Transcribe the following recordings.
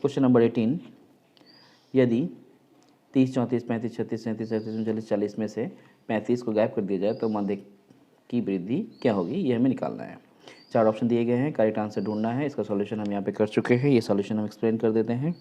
Question number 18, यदि 30, 34, 35, 36, 37, 38, 39, 40 में से 35 को गायब कर दिया जाए तो मध्य की वृद्धि क्या होगी, ये हमें निकालना है। 4 ऑप्शन दिए गए हैं, करेक्ट आंसर ढूंढना है। इसका सॉल्यूशन हम यहाँ पे कर चुके हैं, ये सॉल्यूशन हम एक्सप्लेन कर देते हैं।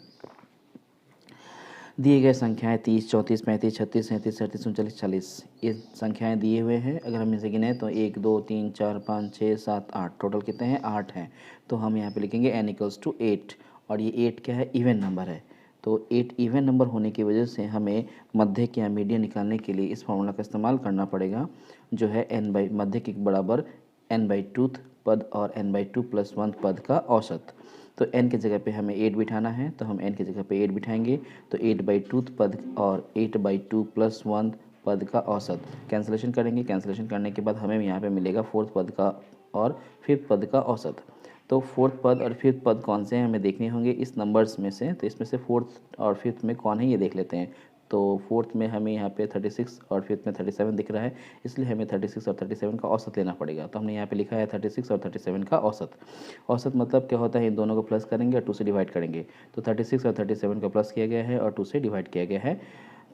दिए गए संख्याएं 30, 34, 35, 36, 37, 38, 39, 40 ये संख्याएं दिए हुए हैं। अगर हम इसे गिने तो 1, 2, 3, 4, 5, 6, 7, 8 टोटल कितने हैं, 8 हैं। तो हम यहाँ पे लिखेंगे n = 8 और ये 8 क्या है, इवन नंबर है। तो 8 इवन नंबर होने की वजह से हमें मध्य या मीडियन निकालने के लिए इस फॉर्मूला का इस्तेमाल करना पड़ेगा, जो है मध्य के बराबर n/2 पद और n/2 + 1 पद का औसत। तो n की जगह पे हमें 8 बिठाना है, तो हम n की जगह पे 8 बिठाएंगे। तो 8/2 पद और 8/2 + 1 पद का औसत कैंसिलेशन करेंगे। कैंसिलेशन करने के बाद हमें यहाँ पे मिलेगा 4th पद का और 5th पद का औसत। तो 4th पद और 5th पद कौन से हैं हमें देखने होंगे इस नंबर्स में से। तो इसमें से 4th और 5th में कौन है ये देख लेते हैं। तो 4th में हमें यहाँ पे 36 और 5th में 37 दिख रहा है, इसलिए हमें 36 और 37 का औसत लेना पड़ेगा। तो हमने यहाँ पे लिखा है 36 और 37 का औसत। औसत मतलब क्या होता है, इन दोनों को प्लस करेंगे और 2 से डिवाइड करेंगे। तो 36 और 37 का प्लस किया गया है और 2 से डिवाइड किया गया है।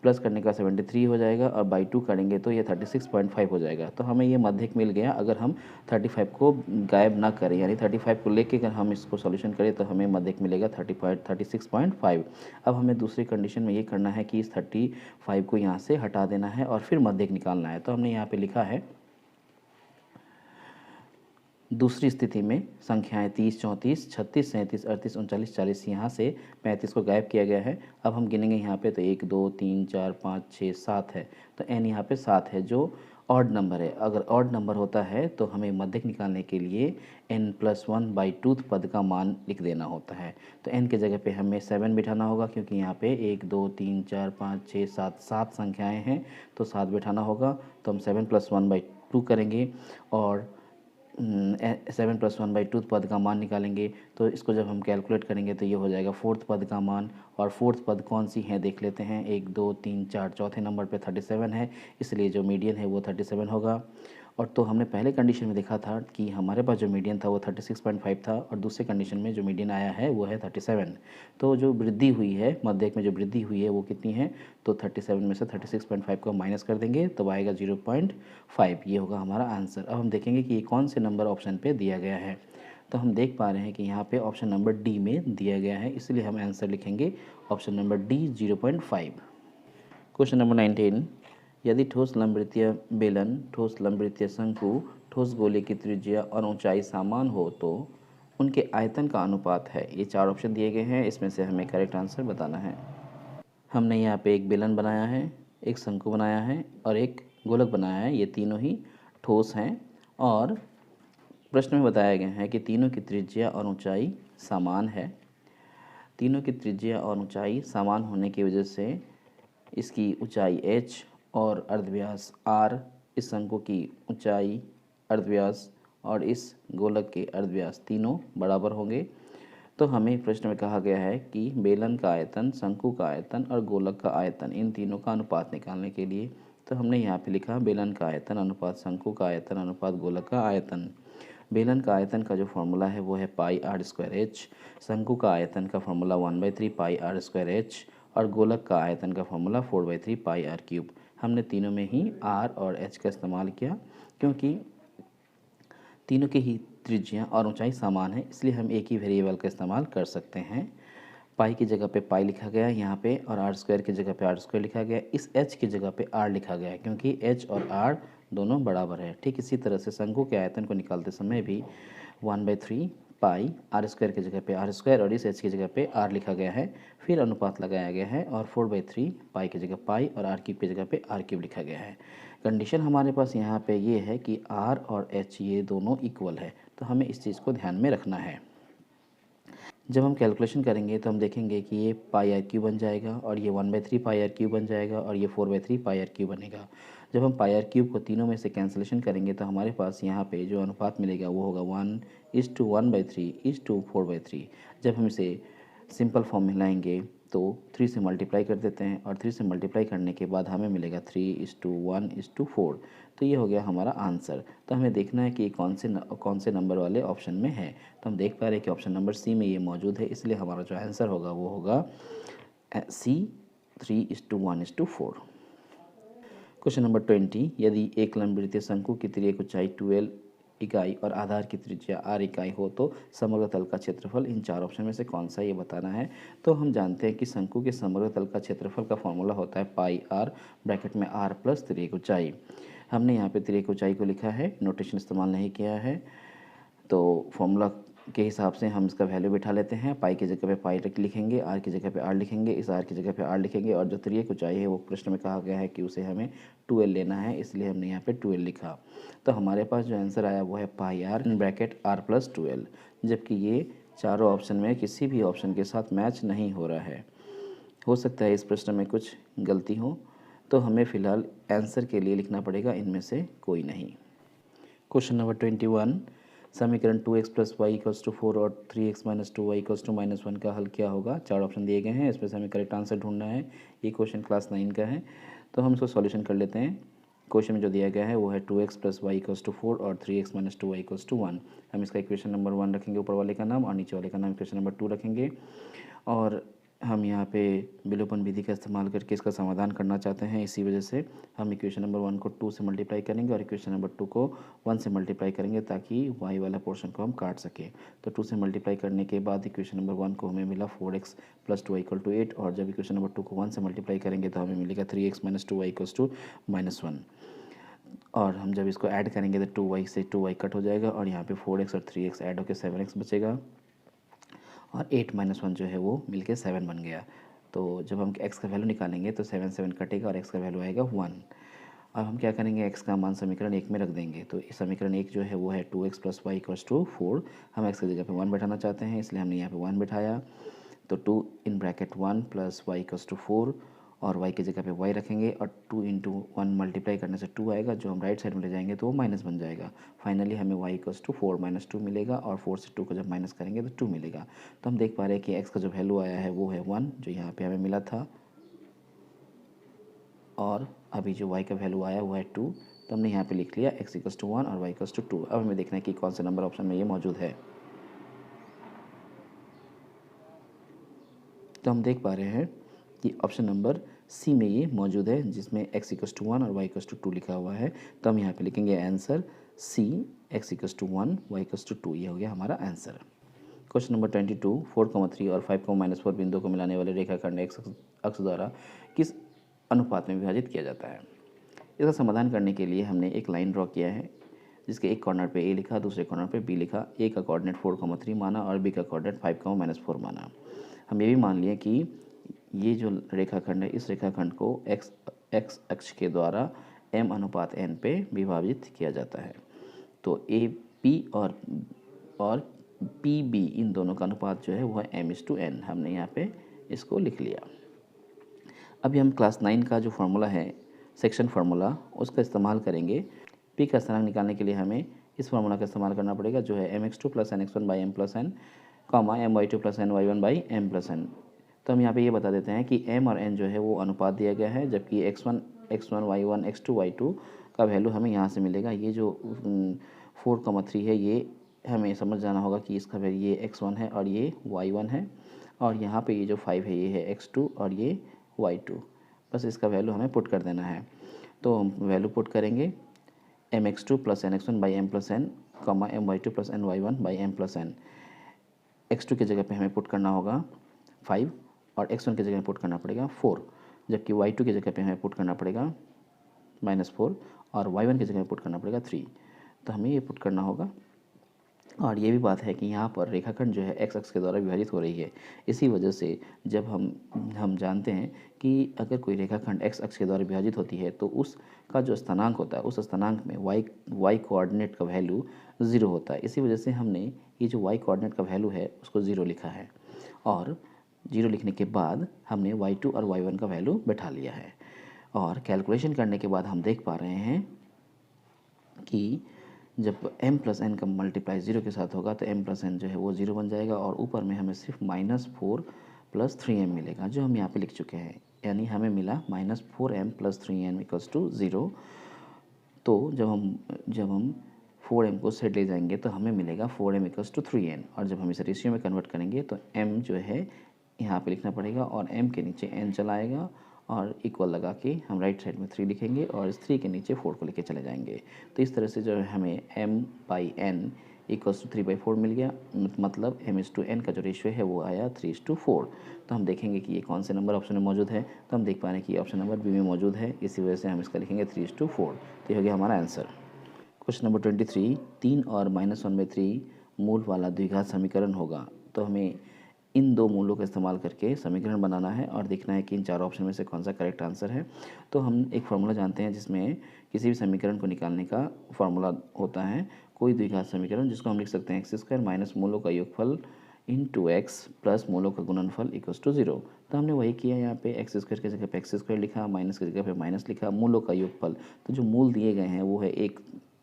प्लस करने का 73 हो जाएगा और बाई 2 करेंगे तो ये 36.5 हो जाएगा। तो हमें ये माध्यक मिल गया। अगर हम 35 को गायब ना करें, यानी 35 को लेके अगर हम इसको सॉल्यूशन करें तो हमें माध्यक मिलेगा 36.5। अब हमें दूसरी कंडीशन में ये करना है कि इस 35 को यहाँ से हटा देना है और फिर माध्यक निकालना है। तो हमने यहाँ पे लिखा है दूसरी स्थिति में संख्याएं 30, 34, 36, 37, 38, 39, 40 यहाँ से 35 को गायब किया गया है। अब हम गिनेंगे यहाँ पे तो 1, 2, 3, 4, 5, 6, 7 है। तो n यहाँ पे 7 है जो ऑड नंबर है। अगर ऑड नंबर होता है तो हमें मध्यक निकालने के लिए n+1/2 पद का मान लिख देना होता है। तो n की जगह पे हमें 7 बिठाना होगा, क्योंकि यहाँ पे 1, 2, 3, 4, 5, 6, 7 संख्याएँ हैं तो 7 बिठाना होगा। तो हम 7 + 1/2 करेंगे और 7 + 1/2 पद का मान निकालेंगे। तो इसको जब हम कैलकुलेट करेंगे तो ये हो जाएगा 4th पद का मान। और 4th पद कौन सी है देख लेते हैं, 1, 2, 3, 4 चौथे नंबर पे 37 है, इसलिए जो मीडियन है वो 37 होगा। और तो हमने पहले कंडीशन में देखा था कि हमारे पास जो मीडियन था वो 36.5 था और दूसरे कंडीशन में जो मीडियन आया है वो है 37। तो जो वृद्धि हुई है मध्यक में, जो वृद्धि हुई है वो कितनी है, तो 37 में से 36.5 को माइनस कर देंगे तब आएगा 0.5। ये होगा हमारा आंसर। अब हम देखेंगे कि ये कौन से नंबर ऑप्शन पे दिया गया है। तो हम देख पा रहे हैं कि यहाँ पे ऑप्शन नंबर डी में दिया गया है, इसलिए हम आंसर लिखेंगे option number D 0.5। Question number 19, यदि ठोस लंबवृत्तीय बेलन, ठोस लंबवृत्तीय शंकु, ठोस गोले की त्रिज्या और ऊंचाई समान हो तो उनके आयतन का अनुपात है। ये 4 ऑप्शन दिए गए हैं, इसमें से हमें करेक्ट आंसर बताना है। हमने यहाँ पे एक बेलन बनाया है, एक शंकु बनाया है और एक गोलक बनाया है। ये तीनों ही ठोस हैं और प्रश्न में बताया गया है कि तीनों की त्रिज्या और ऊंचाई समान है। तीनों की त्रिज्या और ऊंचाई समान होने की वजह से इसकी ऊंचाई h और अर्धव्यास r, इस शंकु की ऊंचाई, अर्धव्यास और इस गोलक के अर्धव्यास तीनों बराबर होंगे। तो हमें प्रश्न में कहा गया है कि बेलन का आयतन, शंकु का आयतन और गोलक का आयतन, इन तीनों का अनुपात निकालने के लिए तो हमने यहाँ पे लिखा बेलन का आयतन अनुपात शंकु का आयतन अनुपात गोलक का आयतन। बेलन का आयतन का जो फॉर्मूला है वो है πr²h, शंकु का आयतन का फॉर्मूला 1/3 πr²h और गोलक का आयतन का फॉर्मूला 4/3 πr³। हमने तीनों में ही r और h का इस्तेमाल किया, क्योंकि तीनों की ही त्रिज्या और ऊंचाई समान है, इसलिए हम एक ही वेरिएबल का इस्तेमाल कर सकते हैं। पाई की जगह पे पाई लिखा गया है यहाँ पे और r² की जगह पे r² लिखा गया। इस h की जगह पे r लिखा गया है क्योंकि h और r दोनों बराबर है। ठीक इसी तरह से शंकु के आयतन को निकालते समय भी 1/3 पाई r² की जगह पे r² और इस h की जगह पे r लिखा गया है, फिर अनुपात लगाया गया है और 4/3 पाई की जगह पाई और r³ की जगह पे r³ लिखा गया है। कंडीशन हमारे पास यहाँ पे ये है कि r और h ये दोनों इक्वल है, तो हमें इस चीज़ को ध्यान में रखना है। जब हम कैलकुलेशन करेंगे तो हम देखेंगे कि ये πr³ बन जाएगा और ये 1/3 πr³ बन जाएगा और ये 4/3 πr³ बनेगा। जब हम πr³ को तीनों में से कैंसिलेशन करेंगे तो हमारे पास यहाँ पे जो अनुपात मिलेगा वो होगा 1:1/3:4/3। जब हम इसे सिंपल फॉर्म में लाएंगे तो 3 से मल्टीप्लाई कर देते हैं और 3 से मल्टीप्लाई करने के बाद हमें मिलेगा 3:1:4। तो ये हो गया हमारा आंसर। तो हमें देखना है कि कौन से नंबर वाले ऑप्शन में है। तो हम देख पा रहे हैं कि ऑप्शन नंबर सी में ये मौजूद है, इसलिए हमारा जो आंसर होगा वो होगा सी 3:1:4। क्वेश्चन नंबर 20, यदि एक लंबवृत्तीय शंकु की तिर्यक ऊंचाई 12 इकाई और आधार की त्रिज्या r इकाई हो तो समग्र तल का क्षेत्रफल इन चार ऑप्शन में से कौन सा ये बताना है। तो हम जानते हैं कि शंकु के समग्र तल का क्षेत्रफल का फॉर्मूला होता है पाई आर, ब्रैकेट में r प्लस तिर्यक ऊंचाई। हमने यहाँ पे तिर्यक ऊंचाई को लिखा है, नोटेशन इस्तेमाल नहीं किया है। तो फॉर्मूला के हिसाब से हम इसका वैल्यू बिठा लेते हैं। पाई की जगह पे पाई लिखेंगे, आर की जगह पे आर लिखेंगे, इस आर की जगह पे आर लिखेंगे और जो तिर्यक ऊंचाई है वो प्रश्न में कहा गया है कि उसे हमें 2l लेना है, इसलिए हमने यहाँ पे 2l लिखा। तो हमारे पास जो आंसर आया वो है pi r in bracket r plus 2l, जबकि ये चारों ऑप्शन में किसी भी ऑप्शन के साथ मैच नहीं हो रहा है। हो सकता है इस प्रश्न में कुछ गलती हो, तो हमें फ़िलहाल आंसर के लिए लिखना पड़ेगा इनमें से कोई नहीं। क्वेश्चन नंबर 21, समीकरण 2x plus y equals to 4 और 3x minus 2y equals to -1 का हल क्या होगा। चार ऑप्शन दिए गए हैं, इसमें से हमें करेक्ट आंसर ढूंढना है। ये क्वेश्चन क्लास 9 का है, तो हम इसको सॉल्यूशन कर लेते हैं। क्वेश्चन में जो दिया गया है वो है 2x plus y equals to 4 और 3x minus 2y equals to 1। हम इसका इक्वेशन नंबर 1 रखेंगे ऊपर वाले का नाम, और नीचे वाले का नाम इक्वेशन नंबर 2 रखेंगे। और हम यहाँ पे विलोपन विधि का इस्तेमाल करके इसका समाधान करना चाहते हैं, इसी वजह से हम इक्वेशन नंबर 1 को 2 से मल्टीप्लाई करेंगे और इक्वेशन नंबर 2 को 1 से मल्टीप्लाई करेंगे ताकि y वाला पोर्शन को हम काट सकें। तो 2 से मल्टीप्लाई करने के बाद इक्वेशन नंबर 1 को हमें मिला 4x plus 2y equal to 8, और जब इक्वेशन नंबर 2 को 1 से मल्टीप्लाई करेंगे तो हमें मिलेगा 3x minus 2y equals to -1। और हम जब इसको ऐड करेंगे तो 2y से 2y कट हो जाएगा और यहाँ पे 4x और 3x ऐड होकर 7x बचेगा, और 8 माइनस 1 जो है वो मिलके 7 बन गया। तो जब हम x का वैल्यू निकालेंगे तो 7 7 कटेगा और x का वैल्यू आएगा 1। अब हम क्या करेंगे, x का मान समीकरण 1 में रख देंगे। तो इस समीकरण 1 जो है वो है 2x plus y equals to 4। हम x की जगह पे 1 बैठाना चाहते हैं, इसलिए हमने यहाँ पे 1 बिठाया। तो 2 in bracket 1 plus y equals to 4, और y की जगह पे y रखेंगे और 2 इंटू 1 मल्टीप्लाई करने से 2 आएगा, जो हम राइट साइड में ले जाएंगे तो वो माइनस बन जाएगा। फाइनली हमें y इक्वल्स टू 4 माइनस 2 मिलेगा, और 4 से 2 को जब माइनस करेंगे तो 2 मिलेगा। तो हम देख पा रहे हैं कि x का जो वैल्यू आया है वो है 1, जो यहाँ पे हमें मिला था, और अभी जो y का वैल्यू आया वो है 2। तो हमने यहाँ पे लिख लिया x इक्वल्स टू 1 और y इक्वल्स टू 2। अब हमें देखना है कि कौन से नंबर ऑप्शन में ये मौजूद है। तो हम देख पा रहे हैं कि ऑप्शन नंबर सी में ये मौजूद है, जिसमें x इक्वल्स टू 1 और y इक्वल्स टू 2 लिखा हुआ है। तो हम यहाँ पे लिखेंगे answer C, x equals to 1 y equals to 2। ये हो गया हमारा आंसर। क्वेश्चन नंबर 22, 4,3 और 5,-4 बिंदुओं को मिलाने वाले रेखाखंड x अक्ष द्वारा किस अनुपात में विभाजित किया जाता है। इसका समाधान करने के लिए हमने एक लाइन ड्रॉ किया है, जिसके एक कॉर्नर पे a लिखा, दूसरे कॉर्नर पे b लिखा। a का कोऑर्डिनेट 4,3 माना और b का कोऑर्डिनेट 5,-4 माना। हम ये भी मान लिए कि ये जो रेखाखंड है, इस रेखाखंड को x अक्ष के द्वारा m अनुपात n पे विभाजित किया जाता है। तो ए पी और पी बी, इन दोनों का अनुपात जो है वो है m/n। हमने यहाँ पे इसको लिख लिया। अभी हम क्लास 9 का जो फार्मूला है, सेक्शन फार्मूला, उसका इस्तेमाल करेंगे। पी का स्थानांक निकालने के लिए हमें इस फार्मूला का इस्तेमाल करना पड़ेगा, जो है mx2 plus nx1 by m plus n, my2 plus ny1 by m plus n। तो हम यहाँ पे ये बता देते हैं कि m और n जो है वो अनुपात दिया गया है, जबकि x1 y1 x2 y2 का वैल्यू हमें यहाँ से मिलेगा। ये जो 4,3 है, ये हमें समझ जाना होगा कि इसका वैल्यू ये x1 है और ये y1 है, और यहाँ पे ये जो 5 है ये है x2 और ये y2। बस इसका वैल्यू हमें पुट कर देना है। तो हम वैल्यू पुट करेंगे mx2 plus nx1 by m plus n, my2 plus ny1 by m plus n। x2 की जगह पे हमें पुट करना होगा 5 और x1 की जगह में पुट करना पड़ेगा 4, जबकि y2 की जगह पे हमें पुट करना पड़ेगा -4 और y1 की जगह में पुट करना पड़ेगा 3। तो हमें ये पुट करना होगा। और ये भी बात है कि यहाँ पर रेखाखंड जो है x अक्ष के द्वारा विभाजित हो रही है। इसी वजह से जब हम जानते हैं कि अगर कोई रेखाखंड x अक्ष के द्वारा विभाजित होती है तो उसका जो स्थानांक होता है, उस स्थानांक में y कोऑर्डिनेट का वैल्यू 0 होता है। इसी वजह से हमने ये जो y कोऑर्डिनेट का वैल्यू है उसको 0 लिखा है, और 0 लिखने के बाद हमने y2 और y1 का वैल्यू बैठा लिया है। और कैलकुलेशन करने के बाद हम देख पा रहे हैं कि जब m प्लस n का मल्टीप्लाई 0 के साथ होगा तो m प्लस n जो है वो 0 बन जाएगा, और ऊपर में हमें सिर्फ -4 प्लस 3m मिलेगा, जो हम यहाँ पे लिख चुके हैं। यानी हमें मिला -4m + 3n = 0। तो जब हम 4m को सेट ले जाएंगे तो हमें मिलेगा 4m = 3n, और जब हम इसे रेशियो में कन्वर्ट करेंगे तो m जो है यहाँ पे लिखना पड़ेगा और m के नीचे n चला आएगा और इक्वल लगा के हम राइट साइड में 3 लिखेंगे और इस 3 के नीचे 4 को लेके चले जाएंगे। तो इस तरह से जो है हमें m/n = 3/4 मिल गया। मतलब m/n का जो रेशियो है वो आया 3:4। तो हम देखेंगे कि ये कौन से नंबर ऑप्शन में मौजूद है, तो हम देख पा रहे हैं कि ऑप्शन नंबर बी में मौजूद है, इसी वजह से हम इसका लिखेंगे 3:4। तो ये हो गया हमारा आंसर। क्वेश्चन नंबर 23, 3 और -1/3 मूल वाला द्विघात समीकरण होगा। तो हमें इन दो मूलों का इस्तेमाल करके समीकरण बनाना है और देखना है कि इन चारों ऑप्शन में से कौन सा करेक्ट आंसर है। तो हम एक फार्मूला जानते हैं जिसमें किसी भी समीकरण को निकालने का फार्मूला होता है कोई द्विघात समीकरण, जिसको हम लिख सकते हैं x² माइनस मूलों का योगफल इंटू एक्स प्लस मूलों का गुणनफल = 0। तो हमने वही किया, यहाँ पे x² की जगह पे x² लिखा, माइनस की जगह पे माइनस लिखा, मूलों का योगफल। तो जो मूल दिए गए हैं वो है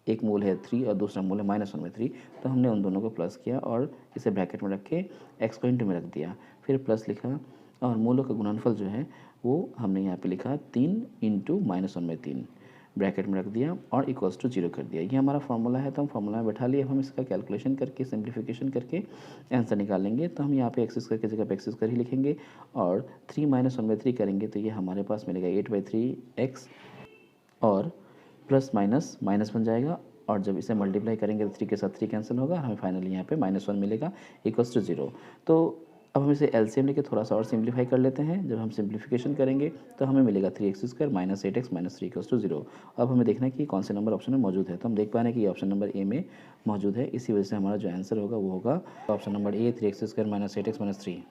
एक मूल है 3 और दूसरा मूल है -1/3। तो हमने उन दोनों को प्लस किया और इसे ब्रैकेट में रख के x को इंटू में रख दिया, फिर प्लस लिखा और मूलों का गुणनफल जो है वो हमने यहाँ पे लिखा 3 इंटू -1/3 ब्रैकेट में रख दिया और = 0 कर दिया। ये हमारा फार्मूला है, तो हम फार्मूला में बैठा लिए। अब हम इसका कैलकुलेशन करके सिंप्लीफिकेशन करके आंसर निकालेंगे। तो हम यहाँ पे x² की जगह पे x² ही लिखेंगे और 3 -1/3 करेंगे तो ये हमारे पास मिलेगा 8/3x और प्लस माइनस माइनस बन जाएगा, और जब इसे मल्टीप्लाई करेंगे तो 3 के साथ 3 कैंसिल होगा, हमें फाइनली यहाँ पे -1 मिलेगा = 0। तो अब हम इसे एलसीएम लेके थोड़ा सा और सिंप्लीफाई कर लेते हैं। जब हम सिंप्लीफिकेशन करेंगे तो हमें मिलेगा 3x² - 8x - 3 = 0। अब हमें देखना है कि कौन से नंबर ऑप्शन में मौजूद है। तो हम देख पा रहे हैं कि ये ऑप्शन नंबर ए में मौजूद है, इसी वजह से हमारा जो आंसर होगा वो होगा option number A 3x² - 8x - 3।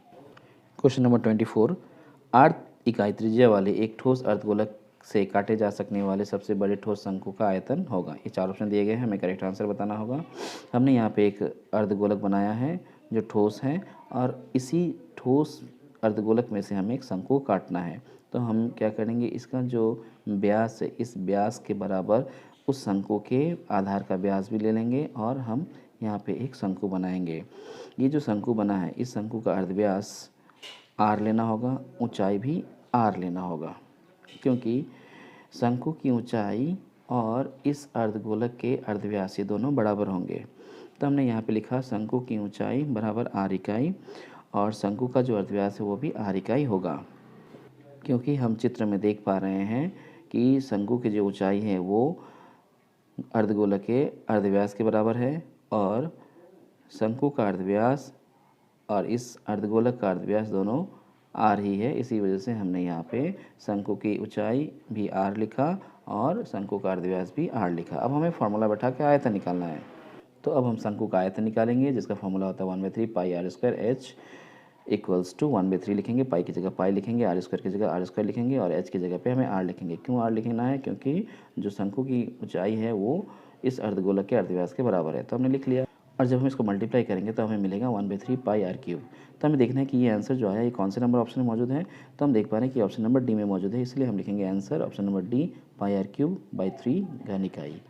Question number 24, 8 इकाई त्रिज्या वाले एक ठोस अर्धगोलक से काटे जा सकने वाले सबसे बड़े ठोस शंकु का आयतन होगा। ये 4 ऑप्शन दिए गए हैं, हमें करेक्ट आंसर बताना होगा। हमने यहाँ पे एक अर्धगोलक बनाया है जो ठोस है और इसी ठोस अर्धगोलक में से हमें एक शंकु काटना है। तो हम क्या करेंगे, इसका जो व्यास है इस व्यास के बराबर उस शंकु के आधार का व्यास भी ले लेंगे और हम यहाँ पे एक शंकु बनाएंगे। ये जो शंकु बना है इस शंकु का अर्धव्यास r लेना होगा, ऊंचाई भी r लेना होगा, क्योंकि शंकु की ऊंचाई और इस अर्धगोलक के अर्धव्यास ये दोनों बराबर होंगे। तो हमने यहाँ पे लिखा शंकु की ऊंचाई बराबर r इकाई और शंकु का जो अर्धव्यास है वो भी r इकाई होगा, क्योंकि हम चित्र में देख पा रहे हैं कि शंकु की जो ऊंचाई है वो अर्धगोलक के अर्धव्यास के बराबर है और शंकु का अर्धव्यास और इस अर्धगोलक का अर्धव्यास दोनों r ही है। इसी वजह से हमने यहाँ पे शंकु की ऊंचाई भी r लिखा और शंकु का अर्धव्यास भी r लिखा। अब हमें फार्मूला बैठा के आयतन निकालना है। तो अब हम शंकु का आयतन निकालेंगे, जिसका फार्मूला होता है 1/3 पाई r² h = 1/3 लिखेंगे, पाई की जगह पाई लिखेंगे, r² की जगह r² लिखेंगे और h की जगह पे हमें r लिखेंगे। क्यों r लिखना है, क्योंकि जो शंकु की ऊंचाई है वो इस अर्धगोलक के अर्धव्यास के बराबर है। तो हमने लिख लिया और जब हम इसको मल्टीप्लाई करेंगे तो हमें मिलेगा 1/3 पाई r³। तो हमें देखना है कि ये आंसर जो आया ये कौन से नंबर ऑप्शन में मौजूद है। तो हम देख पा रहे हैं कि ऑप्शन नंबर डी में मौजूद है, इसलिए हम लिखेंगे आंसर ऑप्शन नंबर डी पाई r³/3 घन इकाई।